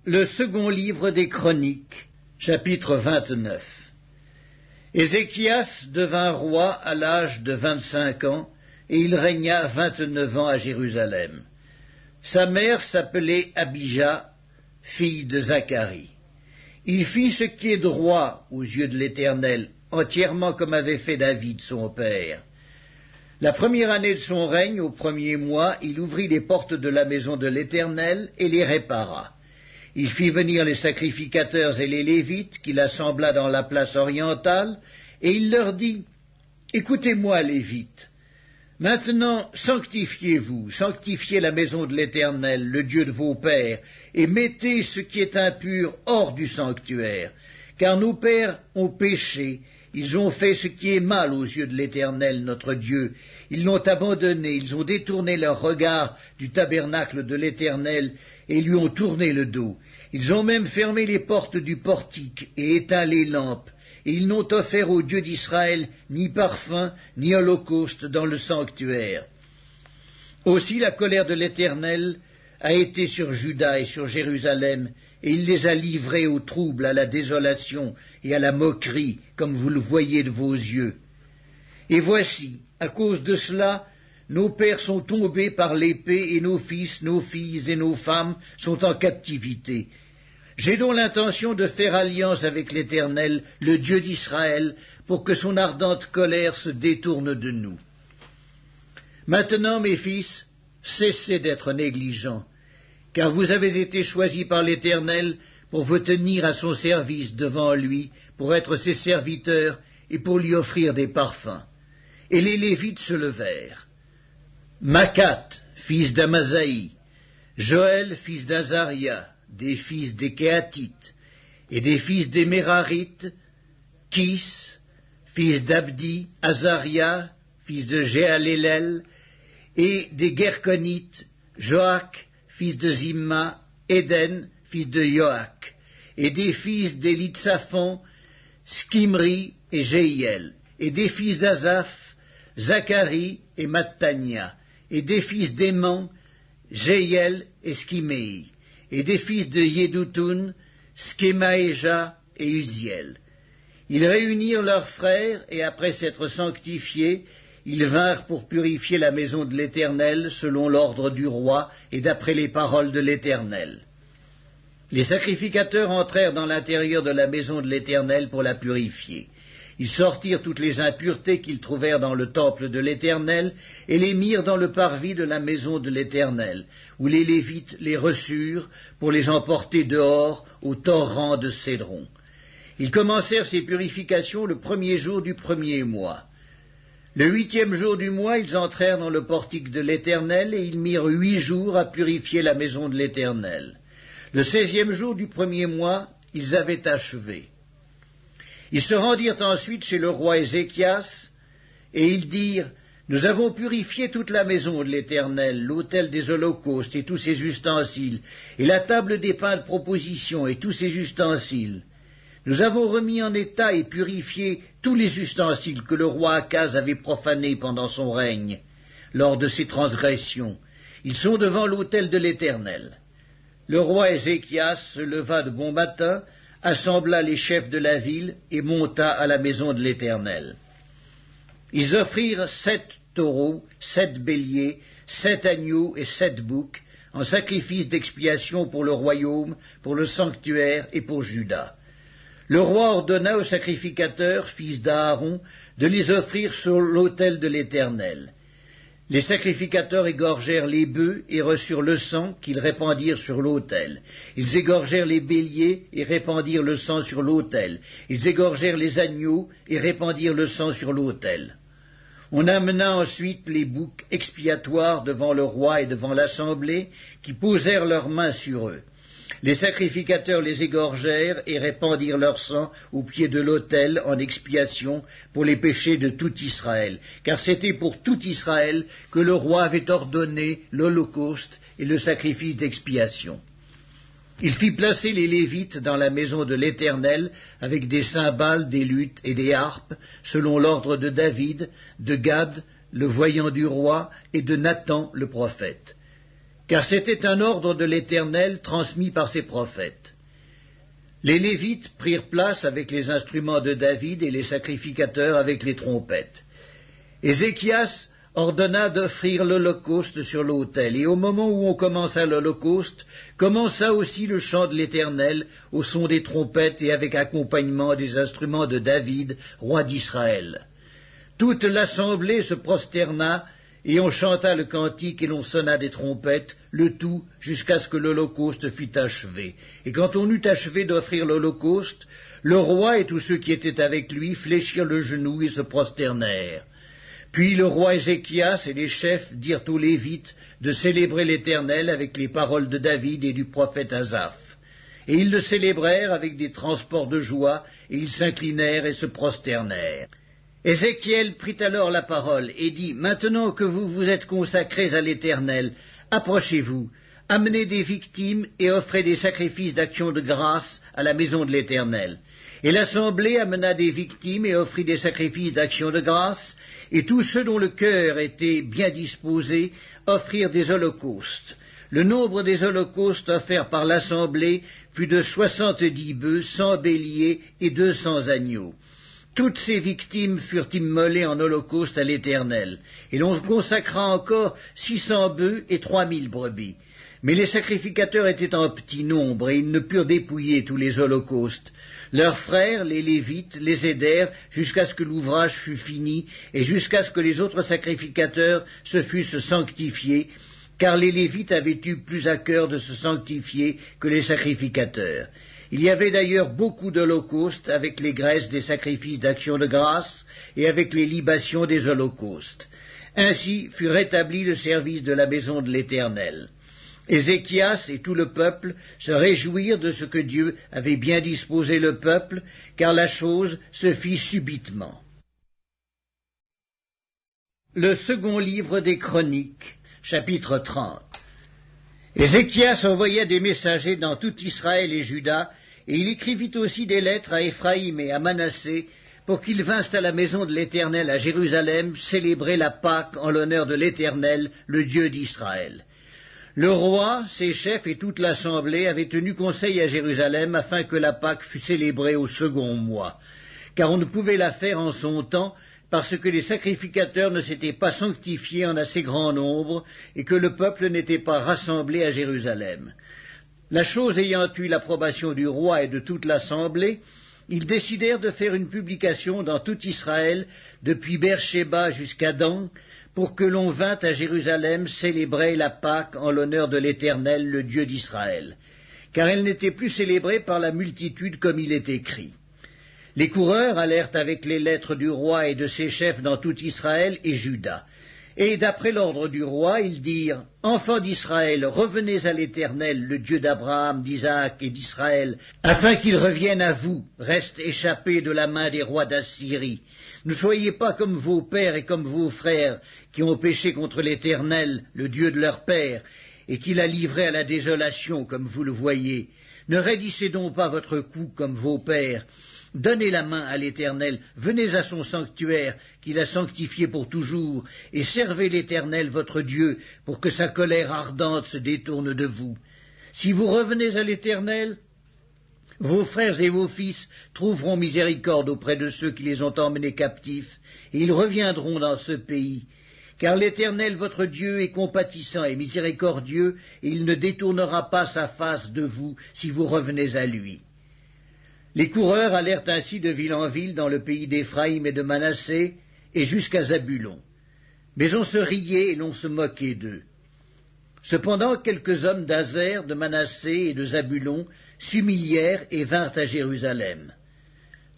Le second livre des Chroniques, chapitre 29. Ézéchias devint roi à l'âge de 25 ans, et il régna 29 ans à Jérusalem. Sa mère s'appelait Abijah, fille de Zacharie. Il fit ce qui est droit aux yeux de l'Éternel, entièrement comme avait fait David son père. La première année de son règne, au premier mois, il ouvrit les portes de la maison de l'Éternel et les répara. Il fit venir les sacrificateurs et les Lévites, qu'il assembla dans la place orientale, et il leur dit, « Écoutez-moi, Lévites, maintenant sanctifiez-vous, sanctifiez la maison de l'Éternel, le Dieu de vos pères, et mettez ce qui est impur hors du sanctuaire, car nos pères ont péché, ils ont fait ce qui est mal aux yeux de l'Éternel, notre Dieu. Ils l'ont abandonné, ils ont détourné leur regard du tabernacle de l'Éternel et lui ont tourné le dos. Ils ont même fermé les portes du portique et éteint les lampes, et ils n'ont offert au Dieu d'Israël ni parfum ni holocauste dans le sanctuaire. Aussi la colère de l'Éternel a été sur Juda et sur Jérusalem, et il les a livrés au trouble, à la désolation et à la moquerie, comme vous le voyez de vos yeux. Et voici, à cause de cela, nos pères sont tombés par l'épée, et nos fils, nos filles et nos femmes sont en captivité. J'ai donc l'intention de faire alliance avec l'Éternel, le Dieu d'Israël, pour que son ardente colère se détourne de nous. Maintenant, mes fils, cessez d'être négligents, car vous avez été choisis par l'Éternel pour vous tenir à son service devant lui, pour être ses serviteurs et pour lui offrir des parfums. Et les Lévites se levèrent. Macat, fils d'Amasaï, Joël, fils d'Azaria, des fils des Kéatites, et des fils des Mérarites, Kis, fils d'Abdi, Azaria, fils de Jéhalélel, et des Gerconites, Joach, fils de Zimma, Éden, fils de Joach, et des fils d'Élitsaphon, Skimri et Jéhiel, et des fils d'Azaph, Zacharie et Mattania, et des fils d'Éman, Jéhiel et Skiméi, et des fils de Yédoutoun, Skemaéja et Uziel. Ils réunirent leurs frères, et après s'être sanctifiés, ils vinrent pour purifier la maison de l'Éternel, selon l'ordre du roi, et d'après les paroles de l'Éternel. Les sacrificateurs entrèrent dans l'intérieur de la maison de l'Éternel pour la purifier. Ils sortirent toutes les impuretés qu'ils trouvèrent dans le temple de l'Éternel, et les mirent dans le parvis de la maison de l'Éternel, où les Lévites les reçurent pour les emporter dehors au torrent de Cédron. Ils commencèrent ces purifications le premier jour du premier mois. Le 8e jour du mois, ils entrèrent dans le portique de l'Éternel, et ils mirent 8 jours à purifier la maison de l'Éternel. Le 16e jour du premier mois, ils avaient achevé. Ils se rendirent ensuite chez le roi Ézéchias, et ils dirent, « Nous avons purifié toute la maison de l'Éternel, l'autel des holocaustes et tous ses ustensiles, et la table des pains de proposition et tous ses ustensiles. Nous avons remis en état et purifié tous les ustensiles que le roi Akaz avait profanés pendant son règne, lors de ses transgressions. Ils sont devant l'autel de l'Éternel. » Le roi Ézéchias se leva de bon matin, assembla les chefs de la ville et monta à la maison de l'Éternel. Ils offrirent 7 taureaux, 7 béliers, 7 agneaux et 7 boucs en sacrifice d'expiation pour le royaume, pour le sanctuaire et pour Juda. Le roi ordonna aux sacrificateurs, fils d'Aaron, de les offrir sur l'autel de l'Éternel. Les sacrificateurs égorgèrent les bœufs et reçurent le sang qu'ils répandirent sur l'autel. Ils égorgèrent les béliers et répandirent le sang sur l'autel. Ils égorgèrent les agneaux et répandirent le sang sur l'autel. On amena ensuite les boucs expiatoires devant le roi et devant l'assemblée, qui posèrent leurs mains sur eux. Les sacrificateurs les égorgèrent et répandirent leur sang au pied de l'autel en expiation pour les péchés de tout Israël, car c'était pour tout Israël que le roi avait ordonné l'holocauste et le sacrifice d'expiation. Il fit placer les Lévites dans la maison de l'Éternel avec des cymbales, des luttes et des harpes, selon l'ordre de David, de Gad, le voyant du roi, et de Nathan le prophète. car c'était un ordre de l'Éternel transmis par ses prophètes. Les Lévites prirent place avec les instruments de David et les sacrificateurs avec les trompettes. Ézéchias ordonna d'offrir l'holocauste sur l'autel, et au moment où on commença l'holocauste, commença aussi le chant de l'Éternel au son des trompettes et avec accompagnement des instruments de David, roi d'Israël. Toute l'assemblée se prosterna, et on chanta le cantique et l'on sonna des trompettes, le tout jusqu'à ce que l'holocauste fût achevé. Et quand on eut achevé d'offrir l'holocauste, le roi et tous ceux qui étaient avec lui fléchirent le genou et se prosternèrent. Puis le roi Ézéchias et les chefs dirent aux Lévites de célébrer l'Éternel avec les paroles de David et du prophète Asaph. Et ils le célébrèrent avec des transports de joie, et ils s'inclinèrent et se prosternèrent. Ézéchiel prit alors la parole et dit, « Maintenant que vous vous êtes consacrés à l'Éternel, approchez-vous, amenez des victimes et offrez des sacrifices d'action de grâce à la maison de l'Éternel. » Et l'assemblée amena des victimes et offrit des sacrifices d'action de grâce, et tous ceux dont le cœur était bien disposé offrirent des holocaustes. Le nombre des holocaustes offerts par l'assemblée fut de 70 bœufs, 100 béliers et 200 agneaux. Toutes ces victimes furent immolées en holocauste à l'Éternel, et l'on consacra encore 600 bœufs et 3000 brebis. Mais les sacrificateurs étaient en petit nombre, et ils ne purent dépouiller tous les holocaustes. Leurs frères, les Lévites, les aidèrent jusqu'à ce que l'ouvrage fût fini, et jusqu'à ce que les autres sacrificateurs se fussent sanctifiés, car les Lévites avaient eu plus à cœur de se sanctifier que les sacrificateurs. Il y avait d'ailleurs beaucoup d'holocaustes avec les graisses des sacrifices d'action de grâce et avec les libations des holocaustes. Ainsi fut rétabli le service de la maison de l'Éternel. Ézéchias et tout le peuple se réjouirent de ce que Dieu avait bien disposé le peuple, car la chose se fit subitement. Le second livre des Chroniques, chapitre 30. Ézéchias envoya des messagers dans tout Israël et Juda, et il écrivit aussi des lettres à Éphraïm et à Manassé, pour qu'ils vinssent à la maison de l'Éternel à Jérusalem célébrer la Pâque en l'honneur de l'Éternel, le Dieu d'Israël. Le roi, ses chefs et toute l'assemblée avaient tenu conseil à Jérusalem afin que la Pâque fût célébrée au second mois, car on ne pouvait la faire en son temps parce que les sacrificateurs ne s'étaient pas sanctifiés en assez grand nombre et que le peuple n'était pas rassemblé à Jérusalem. La chose ayant eu l'approbation du roi et de toute l'assemblée, ils décidèrent de faire une publication dans tout Israël, depuis Beersheba jusqu'à Dan, pour que l'on vînt à Jérusalem célébrer la Pâque en l'honneur de l'Éternel, le Dieu d'Israël, car elle n'était plus célébrée par la multitude comme il est écrit. Les coureurs allèrent avec les lettres du roi et de ses chefs dans tout Israël et Juda. Et d'après l'ordre du roi, ils dirent, « Enfants d'Israël, revenez à l'Éternel, le Dieu d'Abraham, d'Isaac et d'Israël, afin qu'il revienne à vous, reste échappé de la main des rois d'Assyrie. Ne soyez pas comme vos pères et comme vos frères, qui ont péché contre l'Éternel, le Dieu de leur père, et qui l'a livré à la désolation, comme vous le voyez. Ne raidissez donc pas votre cou comme vos pères. Donnez la main à l'Éternel, venez à son sanctuaire, qu'il a sanctifié pour toujours, et servez l'Éternel votre Dieu, pour que sa colère ardente se détourne de vous. Si vous revenez à l'Éternel, vos frères et vos fils trouveront miséricorde auprès de ceux qui les ont emmenés captifs, et ils reviendront dans ce pays. Car l'Éternel votre Dieu est compatissant et miséricordieux, et il ne détournera pas sa face de vous si vous revenez à lui. » Les coureurs allèrent ainsi de ville en ville dans le pays d'Éphraïm et de Manassé, et jusqu'à Zabulon. Mais on se riait et l'on se moquait d'eux. Cependant, quelques hommes d'Azer, de Manassé et de Zabulon s'humilièrent et vinrent à Jérusalem.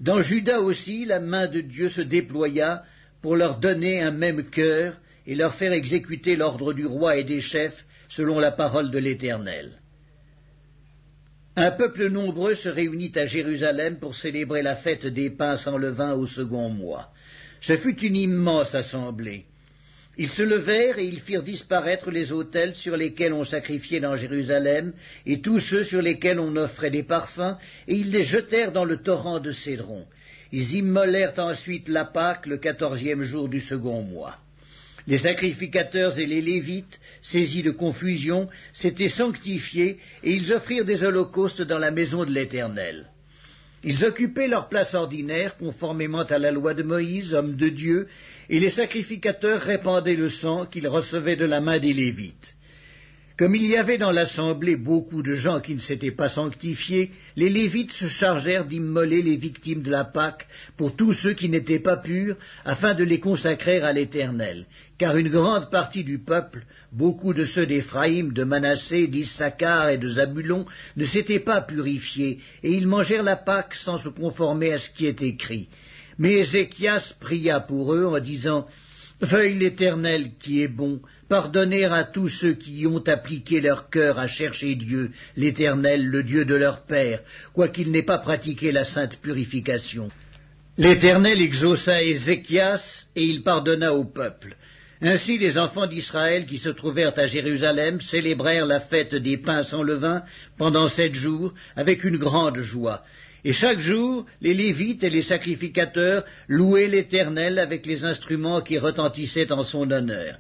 Dans Juda aussi, la main de Dieu se déploya pour leur donner un même cœur et leur faire exécuter l'ordre du roi et des chefs selon la parole de l'Éternel. Un peuple nombreux se réunit à Jérusalem pour célébrer la fête des pains sans levain au second mois. Ce fut une immense assemblée. Ils se levèrent et ils firent disparaître les autels sur lesquels on sacrifiait dans Jérusalem, et tous ceux sur lesquels on offrait des parfums, et ils les jetèrent dans le torrent de Cédron. Ils immolèrent ensuite la Pâque le 14e jour du second mois. Les sacrificateurs et les Lévites, saisis de confusion, s'étaient sanctifiés et ils offrirent des holocaustes dans la maison de l'Éternel. Ils occupaient leur place ordinaire, conformément à la loi de Moïse, homme de Dieu, et les sacrificateurs répandaient le sang qu'ils recevaient de la main des Lévites. Comme il y avait dans l'assemblée beaucoup de gens qui ne s'étaient pas sanctifiés, les Lévites se chargèrent d'immoler les victimes de la Pâque pour tous ceux qui n'étaient pas purs, afin de les consacrer à l'Éternel. Car une grande partie du peuple, beaucoup de ceux d'Éphraïm, de Manassé, d'Issachar et de Zabulon, ne s'étaient pas purifiés, et ils mangèrent la Pâque sans se conformer à ce qui est écrit. Mais Ézéchias pria pour eux en disant « Veuille l'Éternel qui est bon, pardonner à tous ceux qui ont appliqué leur cœur à chercher Dieu, l'Éternel, le Dieu de leur père, quoiqu'ils n'aient pas pratiqué la sainte purification. » L'Éternel exauça Ézéchias, et il pardonna au peuple. Ainsi les enfants d'Israël qui se trouvèrent à Jérusalem célébrèrent la fête des pains sans levain pendant 7 jours, avec une grande joie. Et chaque jour, les Lévites et les sacrificateurs louaient l'Éternel avec les instruments qui retentissaient en son honneur.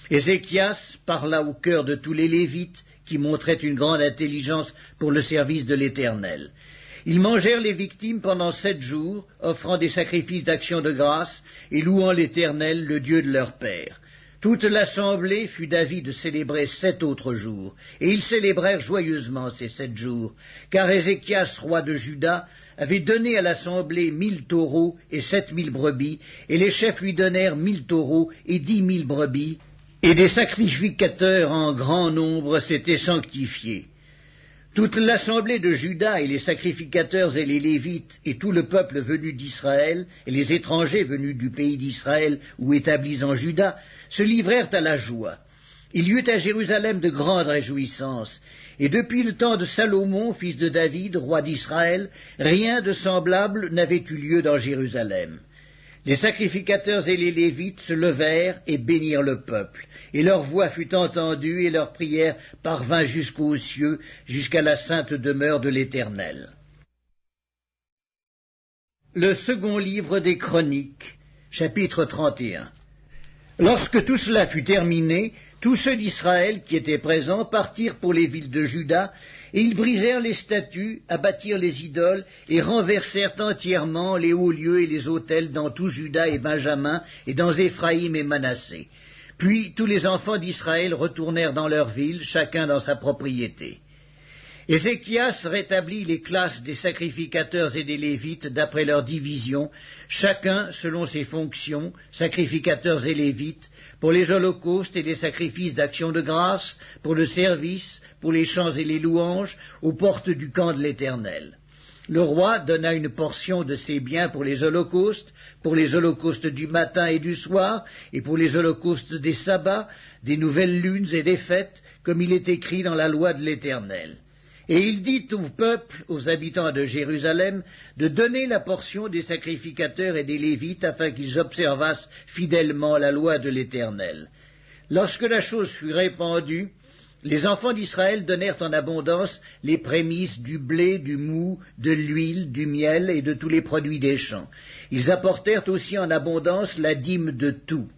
Ézéchias parla au cœur de tous les Lévites, qui montraient une grande intelligence pour le service de l'Éternel. Ils mangèrent les victimes pendant 7 jours, offrant des sacrifices d'action de grâce et louant l'Éternel, le Dieu de leur père. Toute l'assemblée fut d'avis de célébrer 7 autres jours, et ils célébrèrent joyeusement ces 7 jours, car Ézéchias, roi de Juda, avait donné à l'assemblée 1000 taureaux et 7000 brebis, et les chefs lui donnèrent 1000 taureaux et 10 000 brebis, et des sacrificateurs en grand nombre s'étaient sanctifiés. Toute l'assemblée de Juda et les sacrificateurs et les Lévites et tout le peuple venu d'Israël et les étrangers venus du pays d'Israël ou établis en Juda se livrèrent à la joie. Il y eut à Jérusalem de grandes réjouissances, et depuis le temps de Salomon, fils de David, roi d'Israël, rien de semblable n'avait eu lieu dans Jérusalem. Les sacrificateurs et les Lévites se levèrent et bénirent le peuple, et leur voix fut entendue et leur prière parvint jusqu'aux cieux, jusqu'à la sainte demeure de l'Éternel. Le second livre des Chroniques, chapitre 31. Lorsque tout cela fut terminé, tous ceux d'Israël qui étaient présents partirent pour les villes de Juda, et ils brisèrent les statues, abattirent les idoles, et renversèrent entièrement les hauts lieux et les autels dans tout Juda et Benjamin, et dans Éphraïm et Manassé. Puis tous les enfants d'Israël retournèrent dans leur ville, chacun dans sa propriété. Ézéchias rétablit les classes des sacrificateurs et des Lévites d'après leur division, chacun selon ses fonctions, sacrificateurs et Lévites, pour les holocaustes et les sacrifices d'action de grâce, pour le service, pour les chants et les louanges, aux portes du camp de l'Éternel. Le roi donna une portion de ses biens pour les holocaustes du matin et du soir, et pour les holocaustes des sabbats, des nouvelles lunes et des fêtes, comme il est écrit dans la loi de l'Éternel. Et il dit au peuple, aux habitants de Jérusalem, de donner la portion des sacrificateurs et des Lévites afin qu'ils observassent fidèlement la loi de l'Éternel. Lorsque la chose fut répandue, les enfants d'Israël donnèrent en abondance les prémices du blé, du mou, de l'huile, du miel et de tous les produits des champs. Ils apportèrent aussi en abondance la dîme de tout.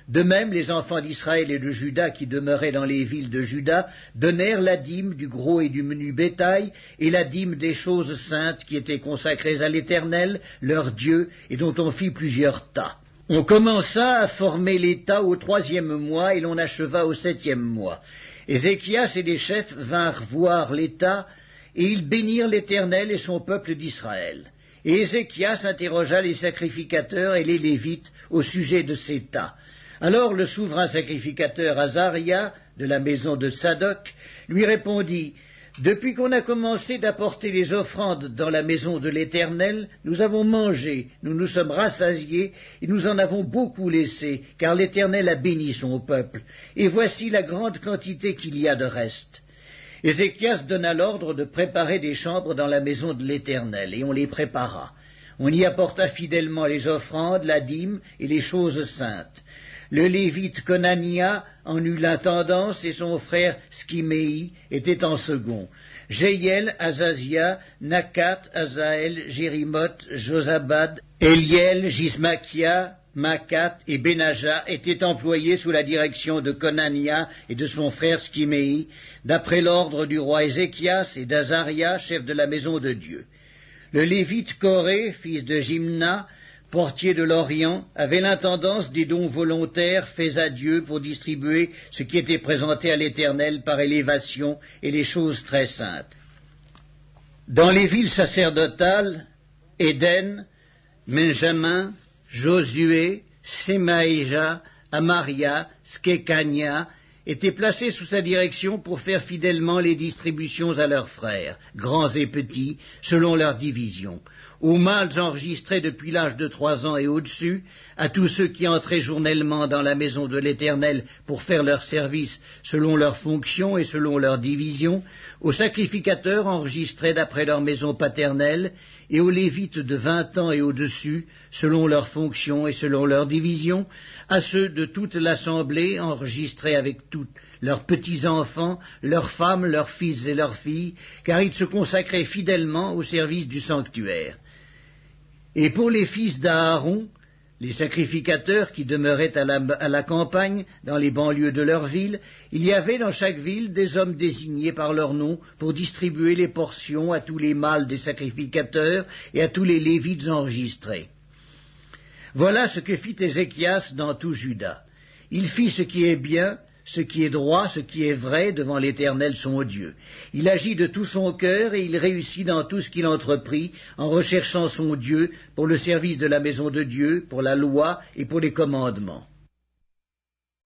De même, les enfants d'Israël et de Juda qui demeuraient dans les villes de Juda donnèrent la dîme du gros et du menu bétail et la dîme des choses saintes qui étaient consacrées à l'Éternel, leur Dieu, et dont on fit plusieurs tas. On commença à former les tas au 3e mois et l'on acheva au 7e mois. Ézéchias et les chefs vinrent voir les tas et ils bénirent l'Éternel et son peuple d'Israël. Et Ézéchias interrogea les sacrificateurs et les Lévites au sujet de ces tas. Alors le souverain sacrificateur Azaria, de la maison de Sadoc, lui répondit « Depuis qu'on a commencé d'apporter les offrandes dans la maison de l'Éternel, nous avons mangé, nous nous sommes rassasiés, et nous en avons beaucoup laissé, car l'Éternel a béni son peuple, et voici la grande quantité qu'il y a de reste. » Ézéchias donna l'ordre de préparer des chambres dans la maison de l'Éternel, et on les prépara. On y apporta fidèlement les offrandes, la dîme et les choses saintes. Le Lévite Conania en eut l'intendance et son frère Skiméi était en second. Jéiel, Azazia, Nakat, Azaël, Jérimoth, Josabad, Eliel, Gismakia, Macat et Benaja étaient employés sous la direction de Conania et de son frère Schiméi, d'après l'ordre du roi Ézéchias et d'Azaria, chef de la maison de Dieu. Le Lévite Coré, fils de Jimna, portier de l'Orient, avait l'intendance des dons volontaires faits à Dieu pour distribuer ce qui était présenté à l'Éternel par élévation et les choses très saintes. Dans les villes sacerdotales, Éden, Benjamin, Josué, Semaïja, Amaria, Skekania étaient placés sous sa direction pour faire fidèlement les distributions à leurs frères, grands et petits, selon leur division, aux mâles enregistrés depuis l'âge de 3 ans et au-dessus, à tous ceux qui entraient journellement dans la maison de l'Éternel pour faire leur service selon leurs fonctions et selon leur division, aux sacrificateurs enregistrés d'après leur maison paternelle, et aux Lévites de 20 ans et au-dessus, selon leurs fonctions et selon leur division, à ceux de toute l'assemblée enregistrés avec tous leurs petits-enfants, leurs femmes, leurs fils et leurs filles, car ils se consacraient fidèlement au service du sanctuaire. Et pour les fils d'Aaron, les sacrificateurs qui demeuraient à la campagne, dans les banlieues de leur ville, il y avait dans chaque ville des hommes désignés par leur nom pour distribuer les portions à tous les mâles des sacrificateurs et à tous les Lévites enregistrés. Voilà ce que fit Ézéchias dans tout Juda. Il fit ce qui est bien, ce qui est droit, ce qui est vrai devant l'Éternel son Dieu. Il agit de tout son cœur et il réussit dans tout ce qu'il entreprit en recherchant son Dieu pour le service de la maison de Dieu, pour la loi et pour les commandements.